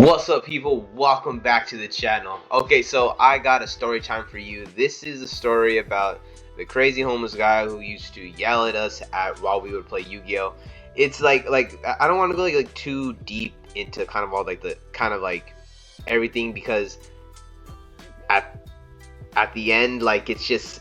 What's up, people? Welcome back to the channel. Okay, so I got a story time for you. This is a story about the crazy homeless guy who used to yell at us while we would play Yu-Gi-Oh. It's like I don't want to go like too deep into kind of all like the kind of like everything, because at at the end, like it's just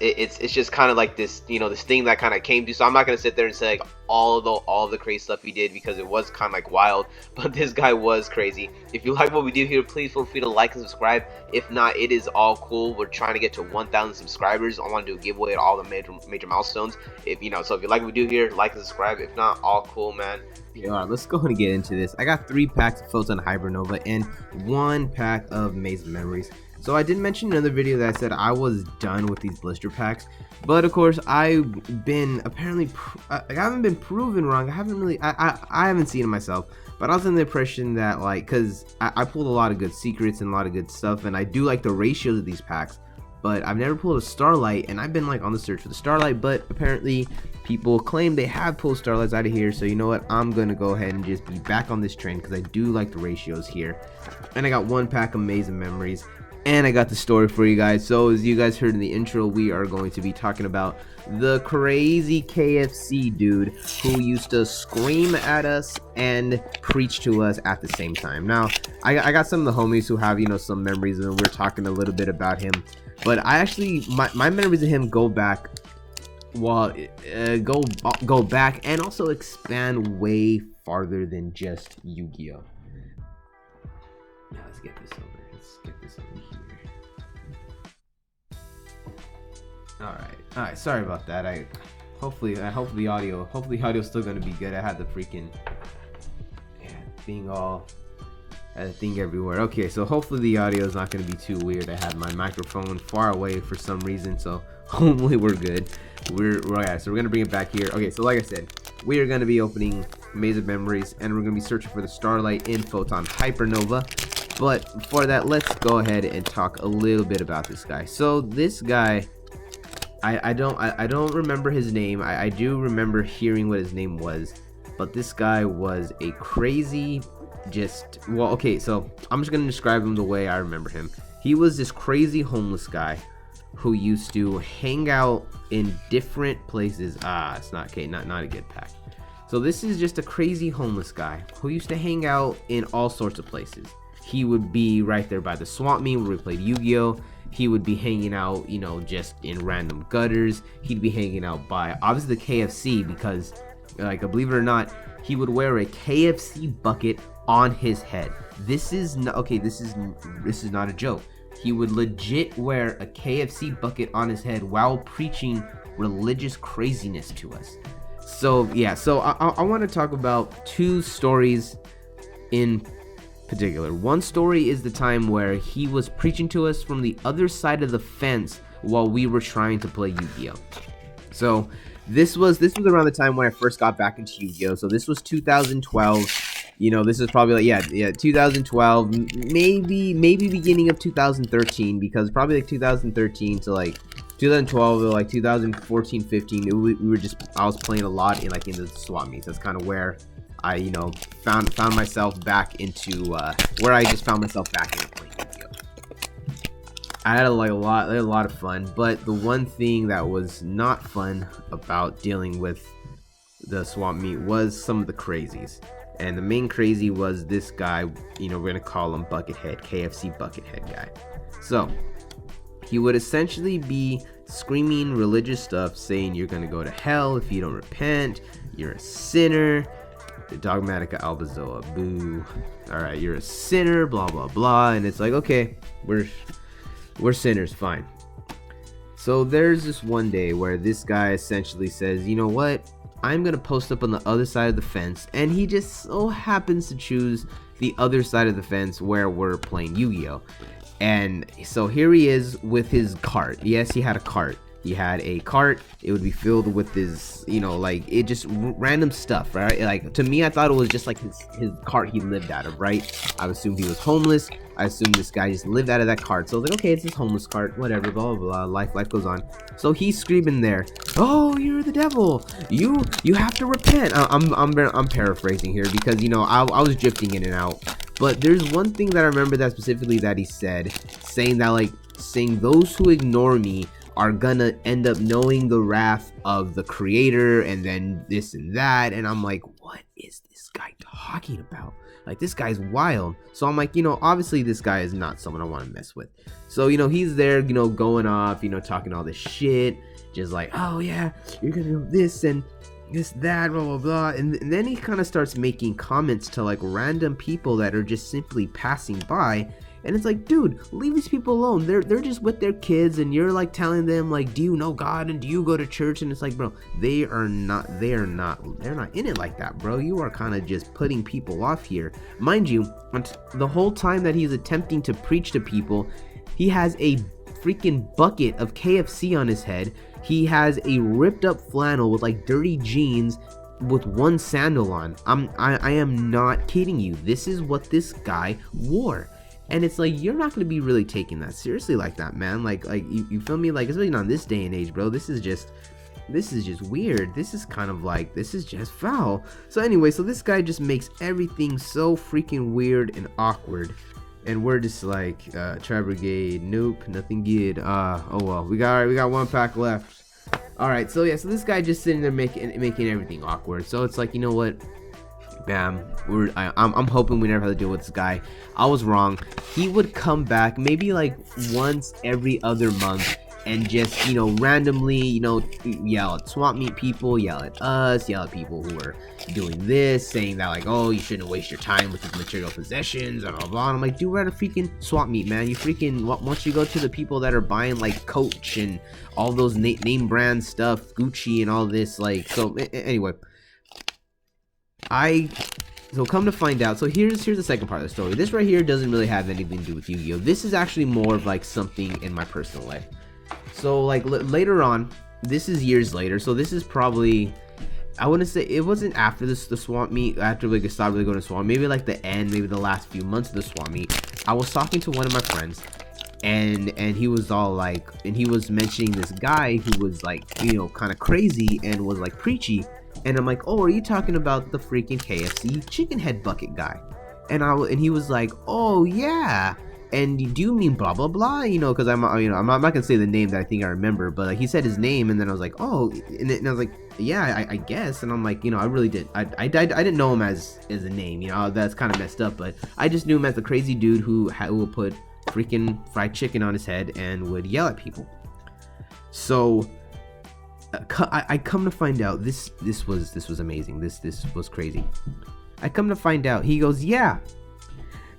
kind of like this, this thing that kind of came to. So I'm not gonna sit there and say like all the crazy stuff he did, because it was kind of like wild. But this guy was crazy. If you like what we do here, please feel free to like and subscribe. If not, it is all cool. We're trying to get to 1,000 subscribers. I want to do a giveaway at all the major milestones. So if you like what we do here, like and subscribe. If not, all cool, man. Alright, let's go ahead and get into this. I got 3 packs of Photon Hybernova and 1 pack of Maze of Memories. So I did mention in another video that I said I was done with these blister packs, but of course I've been I haven't been proven wrong. I haven't seen it myself, but I was in the impression that, like, because I pulled a lot of good secrets and a lot of good stuff, and I do like the ratios of these packs, but I've never pulled a Starlight, and I've been like on the search for the Starlight, but apparently people claim they have pulled Starlights out of here. So you know what, I'm gonna go ahead and just be back on this train because I do like the ratios here. And I got 1 pack of Maze of Memories, and I got the story for you guys. So as you guys heard in the intro, we are going to be talking about the crazy KFC dude who used to scream at us and preach to us at the same time. Now I got some of the homies who have, some memories, and we're talking a little bit about him. But I actually, my memories of him go back, go back and also expand way farther than just Yu-Gi-Oh. Now let's get this over. Here. All right. Sorry about that. Hopefully the audio's still gonna be good. I had the freaking thing everywhere. Okay, so hopefully the audio is not going to be too weird. I had my microphone far away for some reason, so hopefully we're good. We're gonna bring it back here. Okay, so like I said, we are gonna be opening Maze of Memories, and we're gonna be searching for the Starlight in Photon Hypernova. But before that, let's go ahead and talk a little bit about this guy. So this guy, I don't remember his name. I do remember hearing what his name was, but this guy was a crazy, okay, so I'm just gonna describe him the way I remember him. He was this crazy homeless guy who used to hang out in different places. It's not a good pack. So this is just a crazy homeless guy who used to hang out in all sorts of places. He would be right there by the swamp meet where we played Yu-Gi-Oh. He would be hanging out, just in random gutters. He'd be hanging out by obviously the KFC, because, like, believe it or not, he would wear a KFC bucket on his head. This is not a joke. He would legit wear a KFC bucket on his head while preaching religious craziness to us. So yeah, so I want to talk about 2 stories in particular. One story is the time where he was preaching to us from the other side of the fence while we were trying to play Yu-Gi-Oh. So this was around the time when I first got back into Yu-Gi-Oh. So this was 2012. This is probably like 2012, maybe beginning of 2013, because probably like 2013 to like 2012 or like 2014, 15. I was playing a lot in the swap meets. That's kind of where I found myself back into where I just found myself back into playing Yu-Gi-Oh. I had a lot of fun, but the one thing that was not fun about dealing with the swamp meet was some of the crazies. And the main crazy was this guy, we're gonna call him Buckethead, KFC Buckethead guy. So he would essentially be screaming religious stuff, saying you're gonna go to hell if you don't repent, you're a sinner, the Dogmatica Albazoa, boo. Alright, you're a sinner, blah blah blah. And it's like, okay, we're sinners, fine. So there's this one day where this guy essentially says, you know what, I'm gonna post up on the other side of the fence, and he just so happens to choose the other side of the fence where we're playing Yu-Gi-Oh. And so here he is with his cart. Yes, he had a cart. He had a cart. It would be filled with his, it just random stuff, right? Like, to me, I thought it was just like his cart he lived out of, right? I assumed he was homeless. I assumed this guy just lived out of that cart. So I was like, okay, it's his homeless cart, whatever, blah blah blah. Life goes on. So he's screaming there, "Oh, you're the devil! You have to repent." I'm paraphrasing here because I was drifting in and out. But there's one thing that I remember that specifically that he said, saying that like, saying those who ignore me are gonna end up knowing the wrath of the creator, and then this and that. And I'm like, what is this guy talking about? Like, this guy's wild. So I'm like, obviously this guy is not someone I want to mess with. So he's there, going off, talking all this shit, just like, oh yeah, you're gonna do this and this, that, blah blah blah. And then he kind of starts making comments to like random people that are just simply passing by. And it's like, dude, leave these people alone. They're just with their kids, and you're like telling them like, do you know God and do you go to church? And it's like, bro, they're not in it like that, bro. You are kind of just putting people off here. Mind you, the whole time that he's attempting to preach to people, he has a freaking bucket of KFC on his head. He has a ripped up flannel with like dirty jeans with one sandal on. I am not kidding you. This is what this guy wore. And it's like, you're not going to be really taking that seriously like that, man. Like you feel me? Like, especially not in this day and age, bro. This is just weird. This is kind of like, this is just foul. So anyway, so this guy just makes everything so freaking weird and awkward. And we're just like, Tri Brigade, nope, nothing good. Oh well, we got one pack left. All right, so yeah, so this guy just sitting there making everything awkward. So it's like, you know what? Bam, I'm hoping we never have to deal with this guy. I was wrong. He would come back maybe like once every other month and just randomly yell at swap meet people, yell at us, yell at people who are doing this, saying that like, oh, you shouldn't waste your time with these material possessions and blah blah. And I'm like, dude, we're at a freaking swap meet, man. You freaking once you go to the people that are buying like Coach and all those name brand stuff, Gucci and all this, like, so anyway. So come to find out, so here's the second part of the story. This right here doesn't really have anything to do with Yu-Gi-Oh! This is actually more of like something in my personal life. So like later on, this is years later, so this is probably, I wouldn't say, it wasn't after the swamp meet, after like I stopped really going to swamp, maybe like the end, maybe the last few months of the swamp meet. I was talking to one of my friends, and he was all like, and he was mentioning this guy who was like, kind of crazy and was like preachy. And I'm like, oh, are you talking about the freaking KFC chicken head bucket guy? And he was like, oh yeah. And do you mean blah blah blah? Because I'm not gonna say the name that I think I remember, but like, he said his name, and then I was like, oh, and I was like, yeah, I guess. And I'm like, I really did. I didn't know him as a name. That's kind of messed up, but I just knew him as the crazy dude who would put freaking fried chicken on his head and would yell at people. So I come to find out this was amazing. This was crazy. I come to find out he goes, yeah,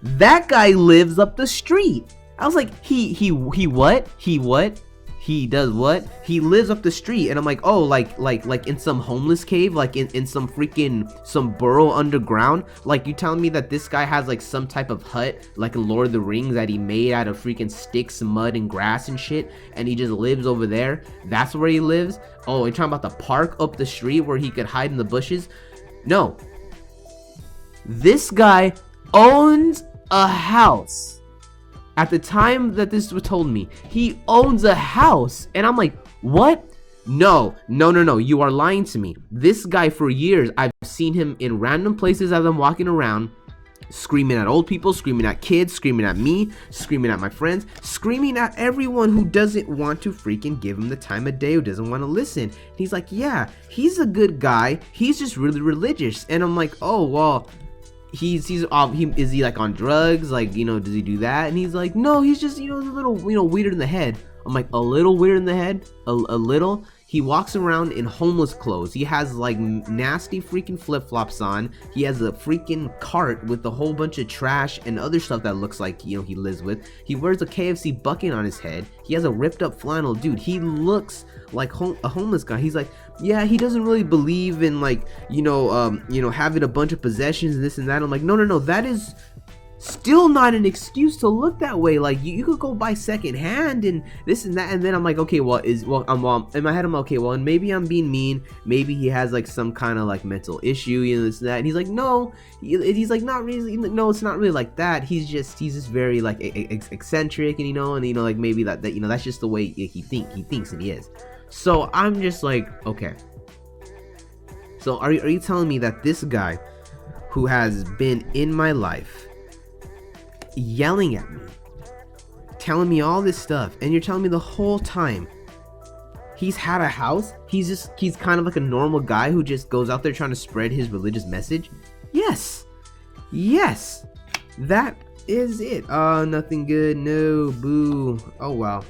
that guy lives up the street. I was like, he what? He does what? He lives up the street. And I'm like, oh, like in some homeless cave, like in some freaking, some burrow underground. Like, you telling me that this guy has like some type of hut, like in Lord of the Rings, that he made out of freaking sticks, mud, and grass and shit, and he just lives over there? That's where he lives? Oh, you're talking about the park up the street where he could hide in the bushes? No. This guy owns a house. At the time that this was told me, he owns a house. And I'm like, what? No, you are lying to me. This guy, for years, I've seen him in random places as I'm walking around, screaming at old people, screaming at kids, screaming at me, screaming at my friends, screaming at everyone who doesn't want to freaking give him the time of day, who doesn't want to listen. He's like, yeah, he's a good guy. He's just really religious. And I'm like, oh, well, is he like on drugs? Like, does he do that? And he's like, no, he's just, a little, weird in the head. I'm like, a little weird in the head? A little? He walks around in homeless clothes. He has like nasty freaking flip-flops on. He has a freaking cart with a whole bunch of trash and other stuff that looks like, he lives with. He wears a KFC bucket on his head. He has a ripped up flannel. Dude, he looks like a homeless guy. He's like, yeah, he doesn't really believe in like, having a bunch of possessions and this and that. I'm like, no, that is still not an excuse to look that way. Like, you could go buy second hand and this and that. And then I'm like, okay, in my head I'm okay, well, and maybe I'm being mean, maybe he has like some kind of like mental issue, this and that. And he's like, no, he's like, not really, no, it's not really like that. He's just very like eccentric, and like maybe that's just the way he thinks and he is. So I'm just like, okay, so are you telling me that this guy who has been in my life yelling at me, telling me all this stuff, and you're telling me the whole time he's had a house? He's kind of like a normal guy who just goes out there trying to spread his religious message? Yes, that is it. Nothing good. No, boo. Oh wow,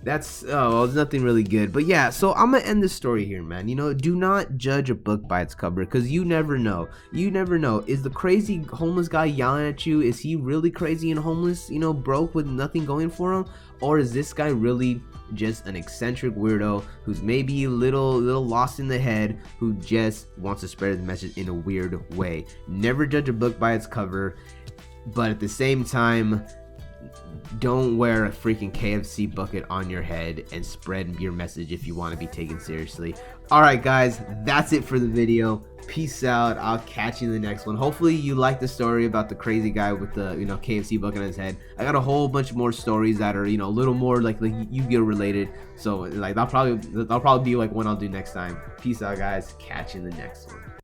that's well, nothing really good. But yeah, so I'm gonna end this story here, man. Do not judge a book by its cover, because you never know. Is the crazy homeless guy yelling at you, is he really crazy and homeless, broke with nothing going for him? Or is this guy really just an eccentric weirdo who's maybe a little lost in the head, who just wants to spread his message in a weird way? Never judge a book by its cover, but at the same time, don't wear a freaking KFC bucket on your head and spread your message if you want to be taken seriously. Alright guys, that's it for the video. Peace out. I'll catch you in the next one. Hopefully you like the story about the crazy guy with the KFC bucket on his head. I got a whole bunch more stories that are a little more like Yu-Gi-Oh related. So like that'll probably be like one I'll do next time. Peace out guys. Catch you in the next one.